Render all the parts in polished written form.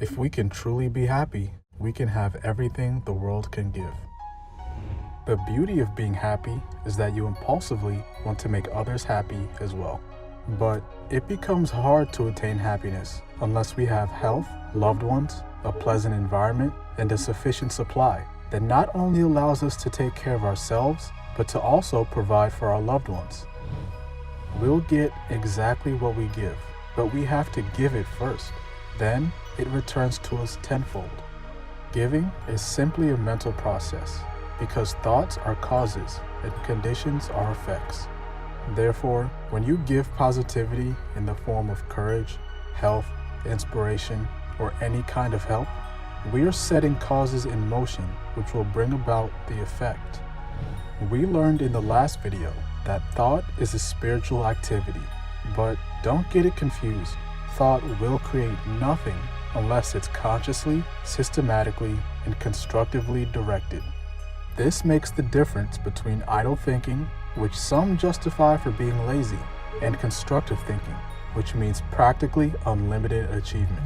If we can truly be happy, we can have everything the world can give. The beauty of being happy is that you impulsively want to make others happy as well. But it becomes hard to attain happiness unless we have health, loved ones, a pleasant environment, and a sufficient supply that not only allows us to take care of ourselves, but to also provide for our loved ones. We'll get exactly what we give, but we have to give it first. Then it returns to us tenfold. Giving is simply a mental process because thoughts are causes and conditions are effects. Therefore, when you give positivity in the form of courage, health, inspiration, or any kind of help, we are setting causes in motion which will bring about the effect. We learned in the last video that thought is a spiritual activity, but don't get it confused. Thought will create nothing unless it's consciously, systematically, and constructively directed. This makes the difference between idle thinking, which some justify for being lazy, and constructive thinking, which means practically unlimited achievement.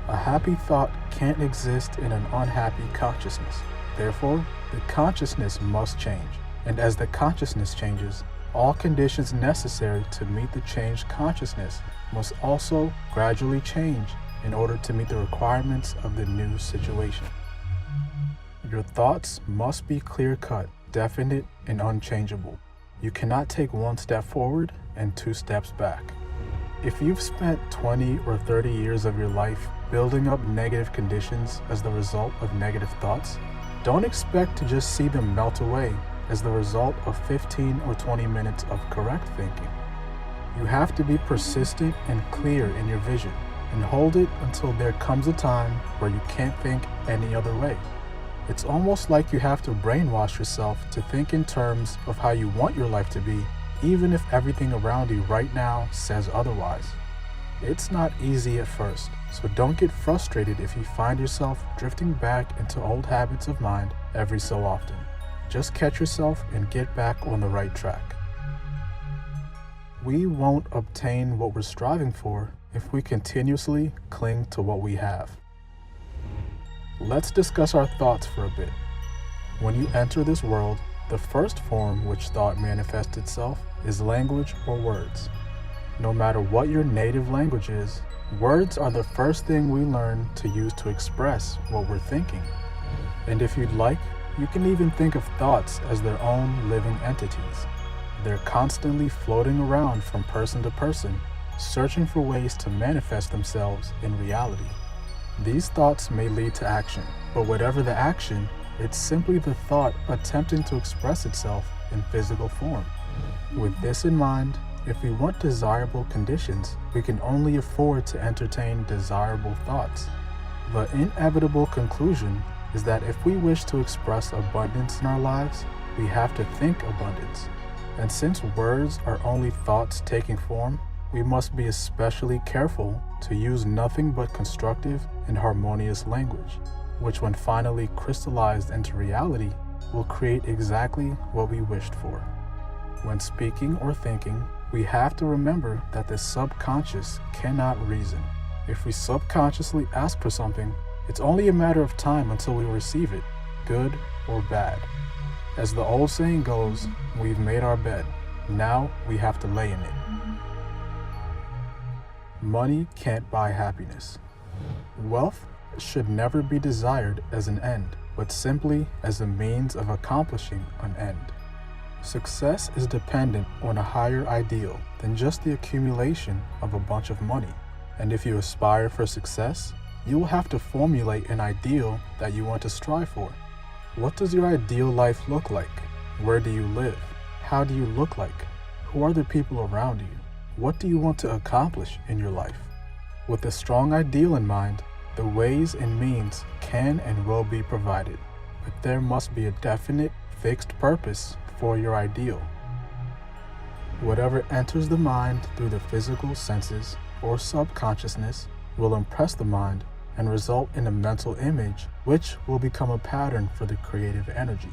A happy thought can't exist in an unhappy consciousness. Therefore, the consciousness must change, and as the consciousness changes, all conditions necessary to meet the changed consciousness must also gradually change in order to meet the requirements of the new situation. Your thoughts must be clear-cut, definite, and unchangeable. You cannot take one step forward and two steps back. If you've spent 20 or 30 years of your life building up negative conditions as the result of negative thoughts, don't expect to just see them melt away as the result of 15 or 20 minutes of correct thinking. You have to be persistent and clear in your vision and hold it until there comes a time where you can't think any other way. It's almost like you have to brainwash yourself to think in terms of how you want your life to be, even if everything around you right now says otherwise. It's not easy at first, so don't get frustrated if you find yourself drifting back into old habits of mind every so often. Just catch yourself and get back on the right track. We won't obtain what we're striving for if we continuously cling to what we have. Let's discuss our thoughts for a bit. When you enter this world, the first form which thought manifests itself is language or words. No matter what your native language is, words are the first thing we learn to use to express what we're thinking. And if you'd like, you can even think of thoughts as their own living entities. They're constantly floating around from person to person, searching for ways to manifest themselves in reality. These thoughts may lead to action, but whatever the action, it's simply the thought attempting to express itself in physical form. With this in mind, if we want desirable conditions, we can only afford to entertain desirable thoughts. The inevitable conclusion is that if we wish to express abundance in our lives, we have to think abundance. And since words are only thoughts taking form, we must be especially careful to use nothing but constructive and harmonious language, which when finally crystallized into reality, will create exactly what we wished for. When speaking or thinking, we have to remember that the subconscious cannot reason. If we subconsciously ask for something, it's only a matter of time until we receive it, good or bad. As the old saying goes, we've made our bed, now we have to lay in it. Money can't buy happiness. Wealth should never be desired as an end, but simply as a means of accomplishing an end. Success is dependent on a higher ideal than just the accumulation of a bunch of money. And if you aspire for success, you will have to formulate an ideal that you want to strive for. What does your ideal life look like? Where do you live? How do you look like? Who are the people around you? What do you want to accomplish in your life? With a strong ideal in mind, the ways and means can and will be provided, but there must be a definite, fixed purpose for your ideal. Whatever enters the mind through the physical senses or subconsciousness will impress the mind and result in a mental image which will become a pattern for the creative energy.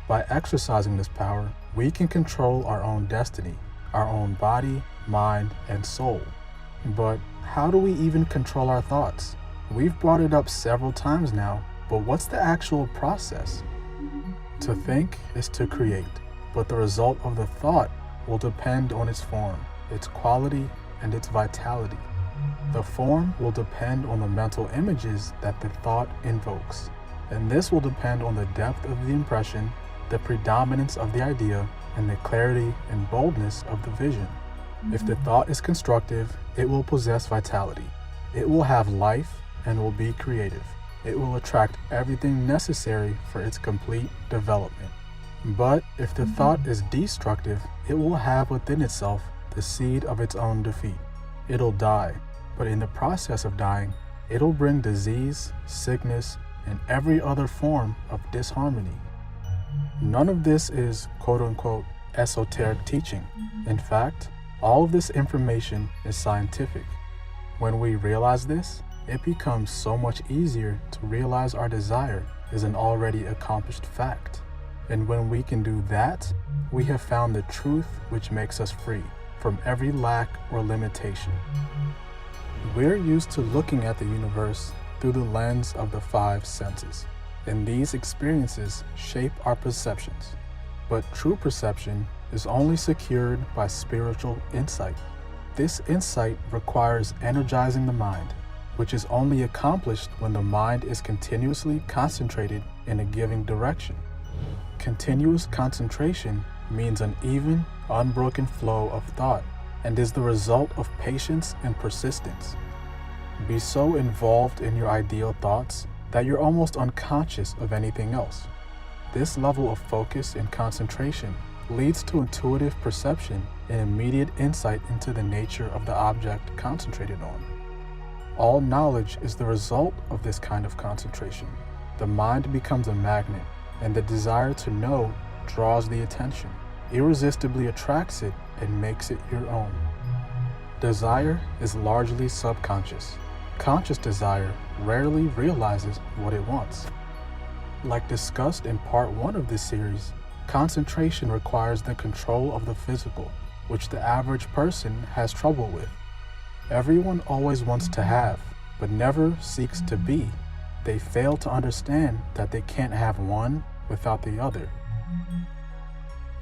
By exercising this power, we can control our own destiny, our own body, mind, and soul. But how do we even control our thoughts? We've brought it up several times now, but what's the actual process? To think is to create, but the result of the thought will depend on its form, its quality, and its vitality. The form will depend on the mental images that the thought invokes, and this will depend on the depth of the impression, the predominance of the idea, and the clarity and boldness of the vision. If the thought is constructive, it will possess vitality. It will have life and will be creative. It will attract everything necessary for its complete development. But if the thought is destructive, it will have within itself the seed of its own defeat. It'll die, but in the process of dying, it'll bring disease, sickness, and every other form of disharmony. None of this is quote-unquote esoteric teaching. In fact, all of this information is scientific. When we realize this, it becomes so much easier to realize our desire is an already accomplished fact. And when we can do that, we have found the truth which makes us free from every lack or limitation. We're used to looking at the universe through the lens of the 5 senses, and these experiences shape our perceptions. But true perception is only secured by spiritual insight. This insight requires energizing the mind, which is only accomplished when the mind is continuously concentrated in a given direction. Continuous concentration means an even, unbroken flow of thought and is the result of patience and persistence. Be so involved in your ideal thoughts that you're almost unconscious of anything else. This level of focus and concentration leads to intuitive perception and immediate insight into the nature of the object concentrated on. All knowledge is the result of this kind of concentration. The mind becomes a magnet, and the desire to know draws the attention, irresistibly attracts it, and makes it your own. Desire is largely subconscious. Conscious desire rarely realizes what it wants. Like discussed in part 1 of this series, concentration requires the control of the physical, which the average person has trouble with. Everyone always wants to have, but never seeks to be. They fail to understand that they can't have one without the other.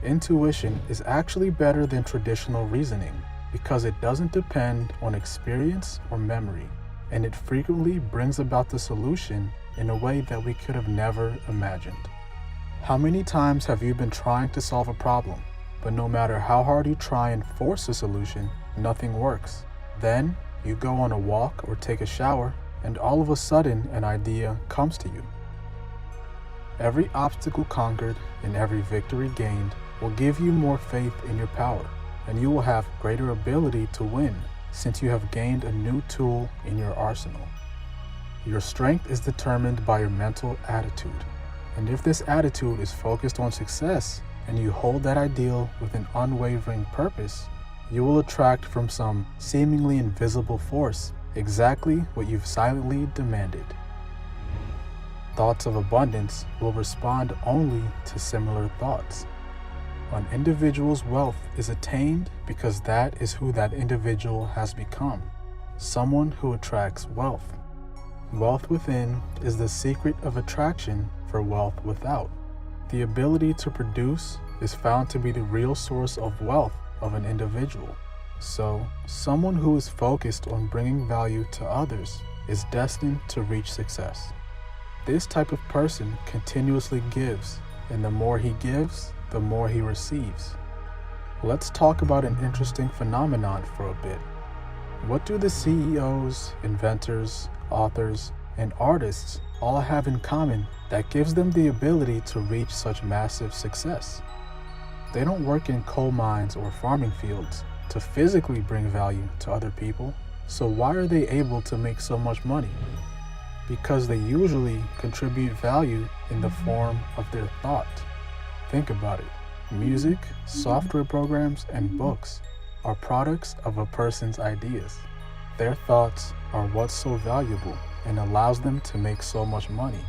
Intuition is actually better than traditional reasoning because it doesn't depend on experience or memory, and it frequently brings about the solution in a way that we could have never imagined. How many times have you been trying to solve a problem, but no matter how hard you try and force a solution, nothing works? Then you go on a walk or take a shower, and all of a sudden an idea comes to you. Every obstacle conquered and every victory gained will give you more faith in your power, and you will have greater ability to win since you have gained a new tool in your arsenal. Your strength is determined by your mental attitude, and if this attitude is focused on success and you hold that ideal with an unwavering purpose, you will attract from some seemingly invisible force exactly what you've silently demanded. Thoughts of abundance will respond only to similar thoughts. An individual's wealth is attained because that is who that individual has become, someone who attracts wealth. Wealth within is the secret of attraction for wealth without. The ability to produce is found to be the real source of wealth of an individual. So, someone who is focused on bringing value to others is destined to reach success. This type of person continuously gives, and the more he gives, the more he receives. Let's talk about an interesting phenomenon for a bit. What do the CEOs, inventors, authors, and artists all have in common that gives them the ability to reach such massive success? They don't work in coal mines or farming fields to physically bring value to other people. So why are they able to make so much money? Because they usually contribute value in the form of their thought. Think about it. Music, software programs, and books are products of a person's ideas. Their thoughts are what's so valuable and allows them to make so much money.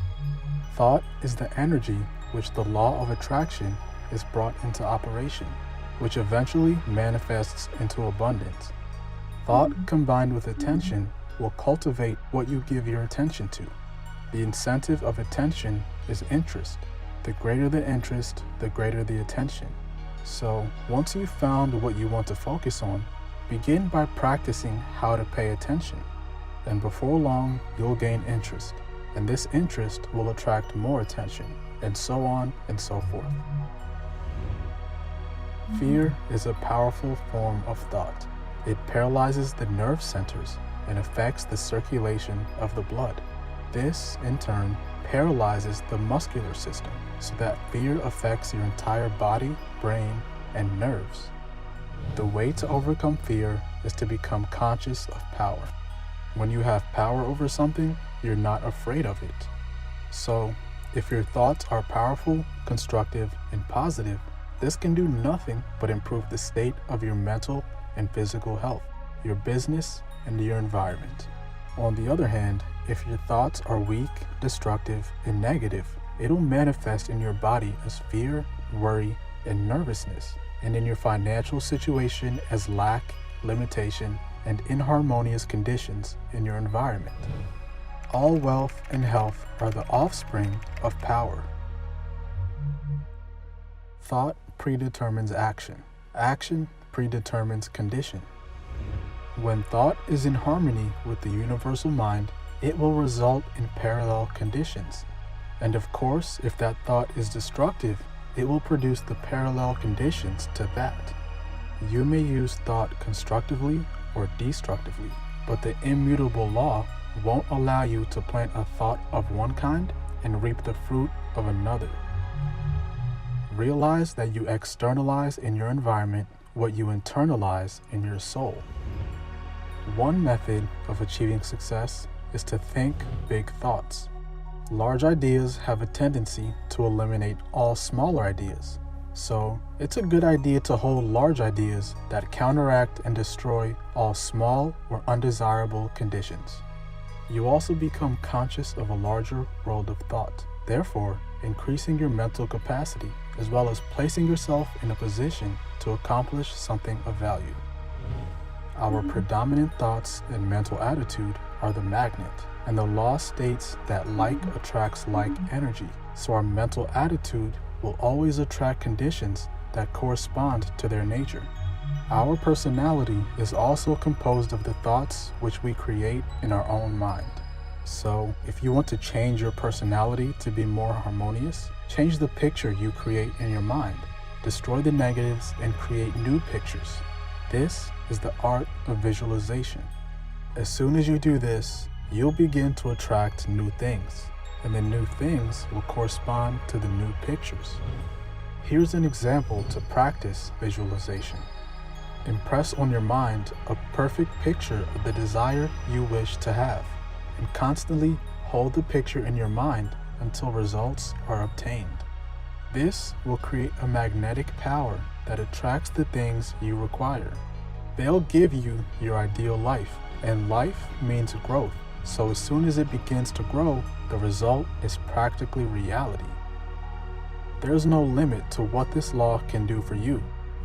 Thought is the energy which the law of attraction is brought into operation, which eventually manifests into abundance. Thought combined with attention will cultivate what you give your attention to. The incentive of attention is interest. The greater the interest, the greater the attention. So, once you've found what you want to focus on, begin by practicing how to pay attention. And before long, you'll gain interest. And this interest will attract more attention, and so on and so forth. Fear is a powerful form of thought. It paralyzes the nerve centers and affects the circulation of the blood. This, in turn, paralyzes the muscular system so that fear affects your entire body, brain, and nerves. The way to overcome fear is to become conscious of power. When you have power over something, you're not afraid of it. So, if your thoughts are powerful, constructive, and positive, this can do nothing but improve the state of your mental and physical health, your business, and your environment. On the other hand, if your thoughts are weak, destructive, and negative, it'll manifest in your body as fear, worry, and nervousness, and in your financial situation as lack, limitation, and inharmonious conditions in your environment. All wealth and health are the offspring of power. Thought predetermines action. Action predetermines condition. When thought is in harmony with the universal mind, it will result in parallel conditions. And of course, if that thought is destructive, it will produce the parallel conditions to that. You may use thought constructively or destructively, but the immutable law won't allow you to plant a thought of one kind and reap the fruit of another. Realize that you externalize in your environment what you internalize in your soul. One method of achieving success is to think big thoughts. Large ideas have a tendency to eliminate all smaller ideas. So, it's a good idea to hold large ideas that counteract and destroy all small or undesirable conditions. You also become conscious of a larger world of thought, therefore increasing your mental capacity, as well as placing yourself in a position to accomplish something of value. Our predominant thoughts and mental attitude are the magnet, and the law states that like attracts like energy, so our mental attitude will always attract conditions that correspond to their nature. Our personality is also composed of the thoughts which we create in our own mind. So, if you want to change your personality to be more harmonious, change the picture you create in your mind. Destroy the negatives and create new pictures. This is the art of visualization. As soon as you do this, you'll begin to attract new things, and the new things will correspond to the new pictures. Here's an example to practice visualization. Impress on your mind a perfect picture of the desire you wish to have, and constantly hold the picture in your mind until results are obtained. This will create a magnetic power that attracts the things you require. They'll give you your ideal life, and life means growth. So as soon as it begins to grow, the result is practically reality. There's no limit to what this law can do for you,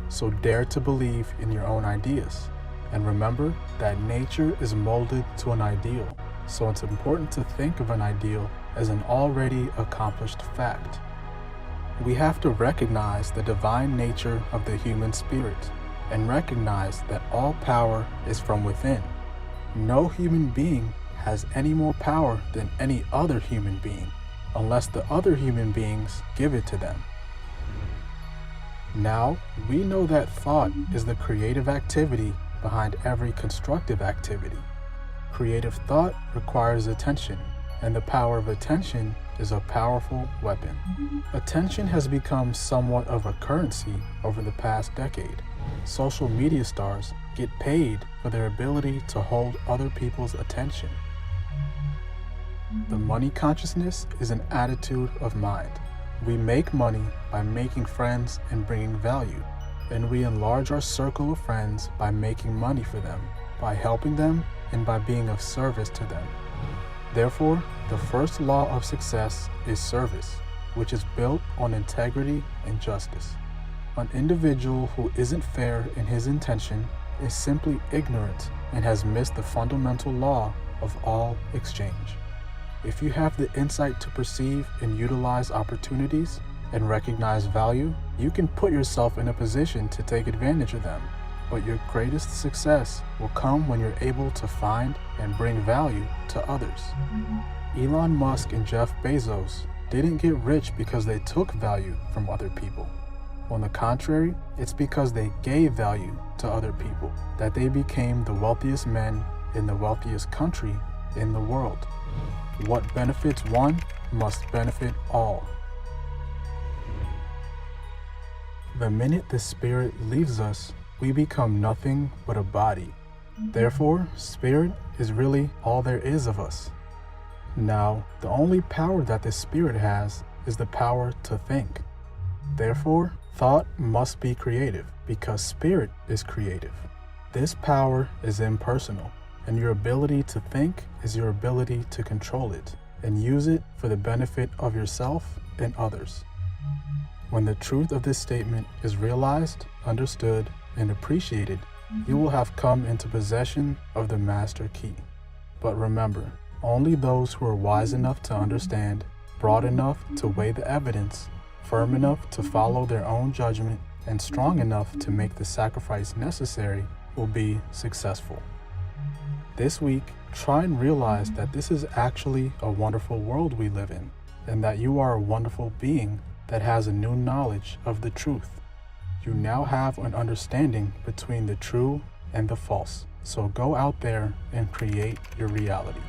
so dare to believe in your own ideas. And remember that nature is molded to an ideal, so it's important to think of an ideal as an already accomplished fact. We have to recognize the divine nature of the human spirit and recognize that all power is from within. No human being has any more power than any other human being, unless the other human beings give it to them. Now, we know that thought is the creative activity behind every constructive activity. Creative thought requires attention, and the power of attention is a powerful weapon. Attention has become somewhat of a currency over the past decade. Social media stars get paid for their ability to hold other people's attention. The money consciousness is an attitude of mind. We make money by making friends and bringing value, and we enlarge our circle of friends by making money for them, by helping them, and by being of service to them. Therefore, the first law of success is service, which is built on integrity and justice. An individual who isn't fair in his intention is simply ignorant and has missed the fundamental law of all exchange. If you have the insight to perceive and utilize opportunities and recognize value, you can put yourself in a position to take advantage of them. But your greatest success will come when you're able to find and bring value to others. Elon Musk and Jeff Bezos didn't get rich because they took value from other people. On the contrary, it's because they gave value to other people that they became the wealthiest men in the wealthiest country in the world. What benefits one must benefit all. The minute the spirit leaves us, we become nothing but a body. Therefore, spirit is really all there is of us. Now, the only power that the spirit has is the power to think. Therefore, thought must be creative because spirit is creative. This power is impersonal, and your ability to think is your ability to control it and use it for the benefit of yourself and others. When the truth of this statement is realized, understood, and appreciated, you will have come into possession of the master key. But remember, only those who are wise enough to understand, broad enough to weigh the evidence, firm enough to follow their own judgment, and strong enough to make the sacrifice necessary will be successful. This week, try and realize that this is actually a wonderful world we live in, and that you are a wonderful being that has a new knowledge of the truth. You now have an understanding between the true and the false. So go out there and create your reality.